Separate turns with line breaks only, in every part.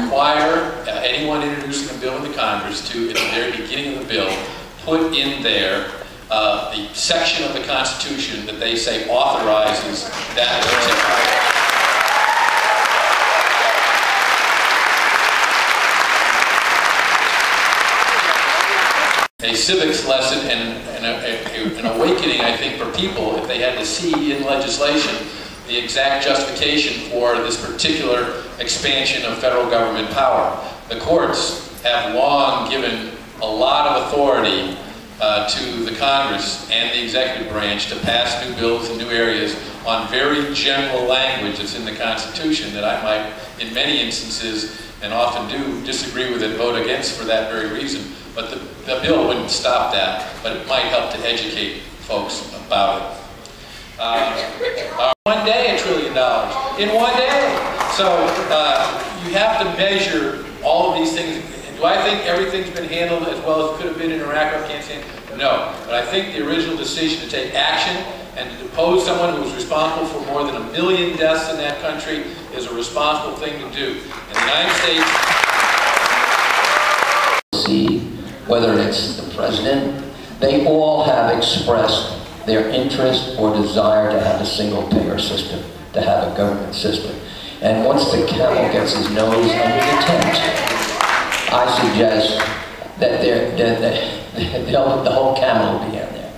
require anyone introducing a bill in the Congress to, at the very beginning of the bill, put in there the section of the Constitution that they say authorizes that particular. A civics lesson and an awakening, I think, for people if they had to see in legislation the exact justification for this particular expansion of federal government power. The courts have long given a lot of authority to the Congress and the executive branch to pass new bills in new areas on very general language that's in the Constitution that I might, in many instances, and often do, disagree with and vote against for that very reason. But the bill wouldn't stop that, but it might help to educate folks about it. One day, $1 trillion. In one day. So you have to measure all of these things. Do I think everything's been handled as well as it could have been in Iraq or Afghanistan? No. But I think the original decision to take action and to depose someone who was responsible for more than 1 million deaths in that country is a responsible thing to do. In the United States,
whether it's the president, they all have expressed their interest or desire to have a single-payer system, to have a government system. And once the camel gets his nose under the tent, I suggest that the whole camel will be in there.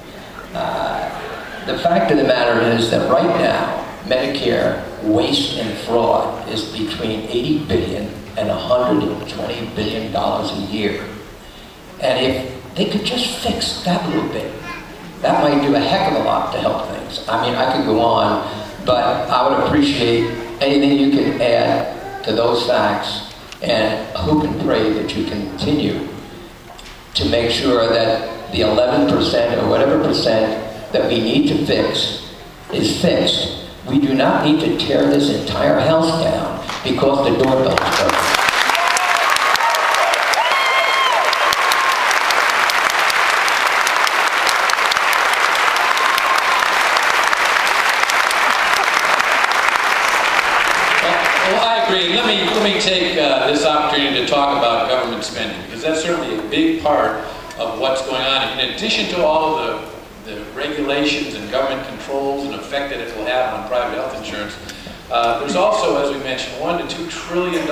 The fact of the matter is that right now, Medicare waste and fraud is between $80 billion and $120 billion a year. And if they could just fix that little bit, that might do a heck of a lot to help things. I mean, I could go on, but I would appreciate anything you can add to those facts, and hope and pray that you continue to make sure that the 11% or whatever percent that we need to fix is fixed. We do not need to tear this entire house down because the doorbell is broken.
Let me take this opportunity to talk about government spending, because that's certainly a big part of what's going on. In addition to all of the regulations and government controls and effect that it will have on private health insurance, there's also, as we mentioned, $1 to $2 trillion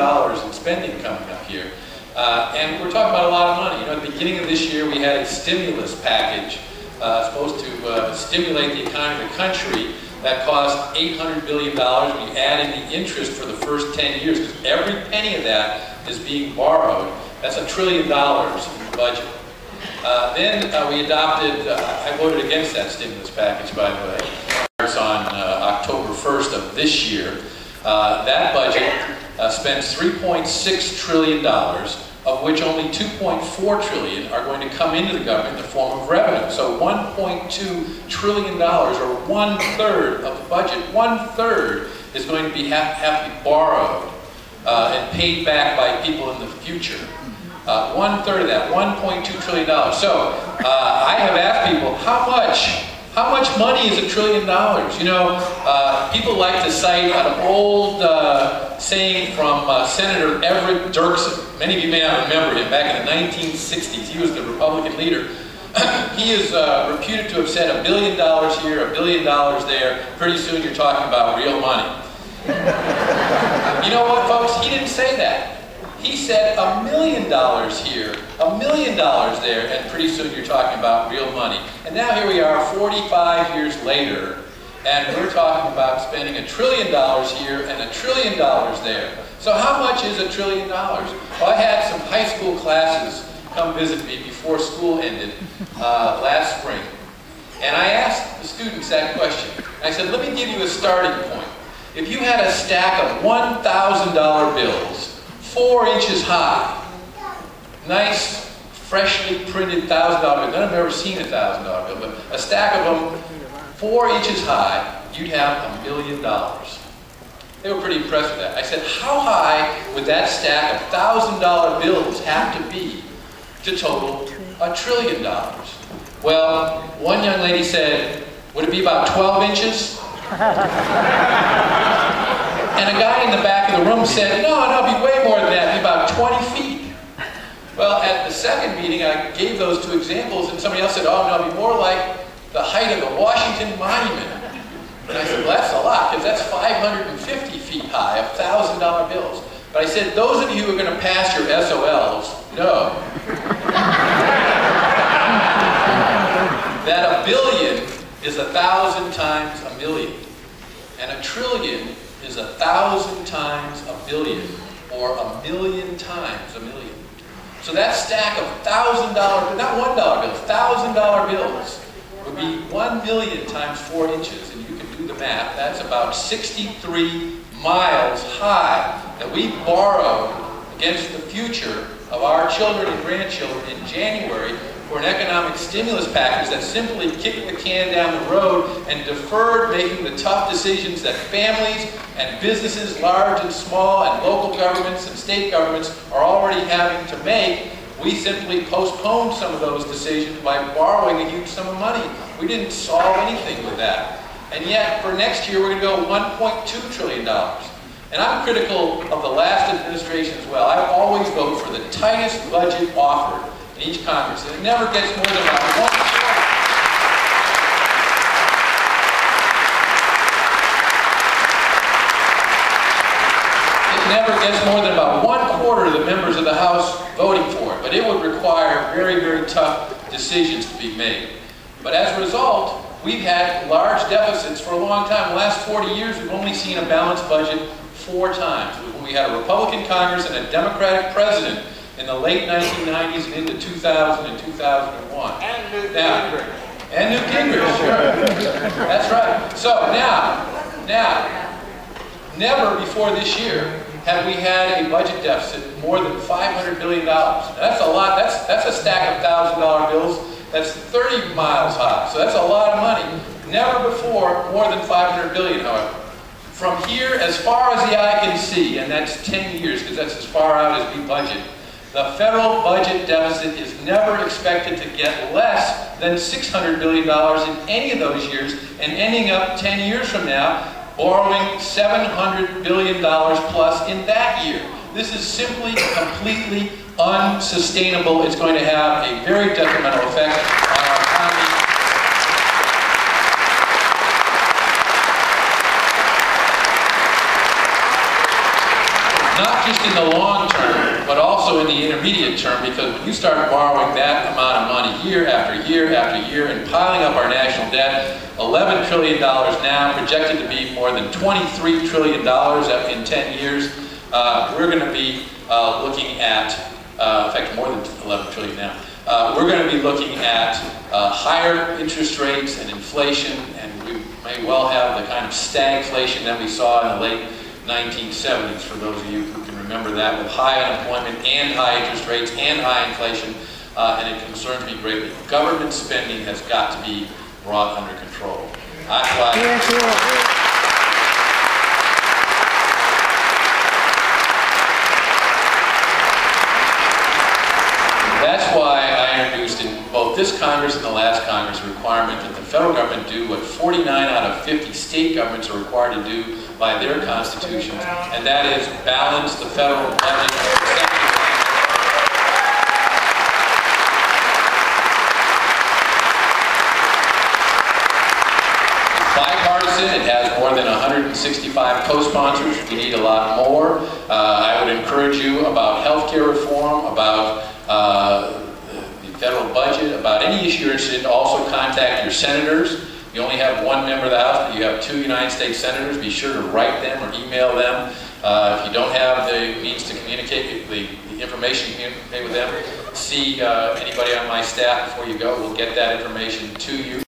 in spending coming up here. And we're talking about a lot of money. You know, at the beginning of this year, we had a stimulus package supposed to stimulate the economy of the country. That cost $800 billion when you add in the interest for the first 10 years, because every penny of that is being borrowed. That's $1 trillion in the budget. Then we adopted, I voted against that stimulus package, by the way. It starts on October 1st of this year. That budget spends $3.6 trillion, of which only $2.4 trillion are going to come into the government in the form of revenue. So $1.2 trillion, or 1/3 of the budget, 1/3 is going to have to be borrowed and paid back by people in the future. 1/3 of that, $1.2 trillion. So I have asked people, how much money is $1 trillion? You know, people like to cite an old saying from Senator Everett Dirksen. Many of you may not remember him. Back in the 1960s, he was the Republican leader. He is reputed to have said $1 billion here, $1 billion there. Pretty soon you're talking about real money. You know what, folks? He didn't say that. He said $1 million here, $1 million there, and pretty soon you're talking about real money. And now here we are 45 years later, and we're talking about spending $1 trillion here and $1 trillion there. So how much is $1 trillion? Well, I had some high school classes come visit me before school ended last spring. And I asked the students that question. I said, let me give you a starting point. If you had a stack of $1,000 bills, 4 inches high, nice, freshly printed $1,000 bill. None of them have ever seen a $1,000 bill, but a stack of them 4 inches high, you'd have $1 million. They were pretty impressed with that. I said, how high would that stack of $1,000 bills have to be to total $1 trillion? Well, one young lady said, would it be about 12 inches? And a guy in the back of the room said, no, it'd be way more than that. It'd second meeting, I gave those 2 examples, and somebody else said, oh, no, it'd be more like the height of the Washington Monument. And I said, well, that's a lot, because that's 550 feet high, of $1,000 bills. But I said, those of you who are going to pass your SOLs, know that a billion is 1,000 times a million, and a trillion is 1,000 times a billion, or a million times a million. So that stack of $1,000, not $1 bills, $1,000 bills would be 1 million times 4 inches, and you can do the math. That's about 63 miles high that we borrowed against the future of our children and grandchildren in January for an economic stimulus package that simply kicked the can down the road and deferred making the tough decisions that families and businesses, large and small, and local governments and state governments are already having to make. We simply postponed some of those decisions by borrowing a huge sum of money. We didn't solve anything with that. And yet, for next year, we're going to go $1.2 trillion. And I'm critical of the last administration as well. I always vote for the tightest budget offered in each Congress. And it never gets more than about $1/4 of the members of the House voting for it. But it would require very, very tough decisions to be made. But as a result, we've had large deficits for a long time. In the last 40 years, we've only seen a balanced budget 4 times. When we had a Republican Congress and a Democratic president in the late 1990s and into 2000 and 2001.
And Newt Gingrich.
And Newt Gingrich, sure. That's right. So now, never before this year have we had a budget deficit more than $500 billion. Now, that's a lot. That's a stack of $1,000 bills. That's 30 miles high. So that's a lot of money. Never before more than $500 billion, however. From here, as far as the eye can see, and that's 10 years, because that's as far out as we budget, the federal budget deficit is never expected to get less than $600 billion in any of those years, and ending up 10 years from now, borrowing $700 billion plus in that year. This is simply completely unsustainable. It's going to have a very detrimental effect on our economy. Not just in the long term, but also in the intermediate term, because when you start borrowing that amount of money year after year after year and piling up our national debt, $11 trillion now, projected to be more than $23 trillion in 10 years, we're going to be looking at, in fact, more than 11 trillion now. We're going to be looking at higher interest rates and inflation, and we may well have the kind of stagflation that we saw in the late 1970s, for those of you who can remember that, with high unemployment and high interest rates and high inflation, and it concerns me greatly. Government spending has got to be brought under control. That's why I introduced in both this Congress and the last Congress a requirement that the federal government do what 49 out of 50 state governments are required to do by their constitutions, and that is balance the federal budget. It's bipartisan. It has more than 165 co-sponsors. We need a lot more. I would encourage you about health care reform, about the federal budget, about any issue you're interested in. Also contact your senators. You only have 1 member of the House, but you have 2 United States senators. Be sure to write them or email them. If you don't have the means to communicate, the information to communicate with them, see anybody on my staff before you go. We'll get that information to you.